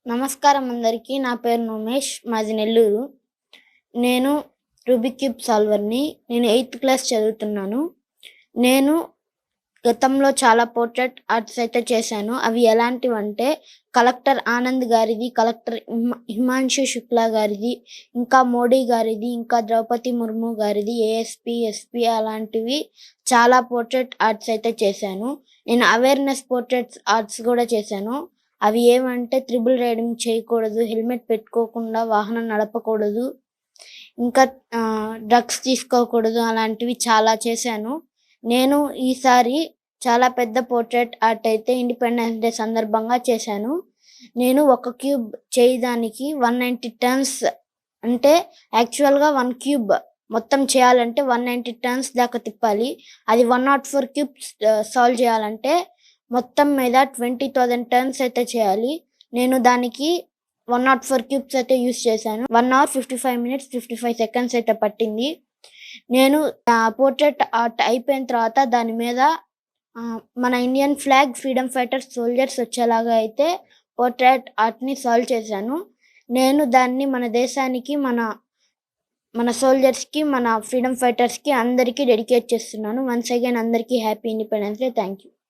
నమస్కారం అందరికీ. నా పేరు ఉమేష్. మాది నెల్లూరు. నేను రూబిక్ క్యూబ్ సాల్వర్‌ని. నేను 8థ్ క్లాస్ చదువుతున్నాను. నేను గతంలో చాలా పోర్ట్రైట్ ఆర్ట్స్ అయితే చేశాను. అవి ఎలాంటివంటే కలెక్టర్ ఆనంద్ గారిది, కలెక్టర్ హిమాంశు శుక్లా గారిది, ఇంకా మోడీ గారిది, ఇంకా ద్రౌపది ముర్ము గారిది, ఏఎస్పీ, ఎస్పీ అలాంటివి చాలా పోర్ట్రైట్ ఆర్ట్స్ అయితే చేశాను. నేను అవేర్‌నెస్ పోర్ట్రైట్ ఆర్ట్స్ కూడా చేశాను. అవి ఏమంటే త్రిబుల్ రైడింగ్ చేయకూడదు, హెల్మెట్ పెట్టుకోకుండా వాహనం నడపకూడదు, ఇంకా డ్రగ్స్ తీసుకోకూడదు అలాంటివి చాలా చేశాను. నేను ఈసారి చాలా పెద్ద పోర్ట్రైట్ ఆర్ట్ అయితే ఇండిపెండెన్స్ డే సందర్భంగా చేశాను. నేను ఒక క్యూబ్ చేయడానికి 190 టర్న్స్ అంటే యాక్చువల్‌గా 1 క్యూబ్ మొత్తం చేయాలంటే 190 టర్న్స్ దాకా తిప్పాలి. అది 104 క్యూబ్స్ సాల్వ్ చేయాలంటే మొత్తం మీద 20,000 టర్న్స్ అయితే చేయాలి. నేను దానికి 104 క్యూబ్స్ అయితే యూజ్ చేశాను. 1 అవర్ 55 మినిట్స్ 55 సెకండ్స్ అయితే పట్టింది. నేను పోర్ట్రైట్ ఆర్ట్ అయిపోయిన తర్వాత దాని మీద మన Indian flag, freedom fighters, soldiers వచ్చేలాగా అయితే పోర్ట్రైట్ ఆర్ట్‌ని సాల్వ్ చేశాను. నేను దాన్ని మన దేశానికి, మన సోల్జర్స్‌కి, మన ఫ్రీడమ్ ఫైటర్స్‌కి అందరికీ డెడికేట్ చేస్తున్నాను. వన్స్ అగైన్ అందరికీ happy independence day. Thank you.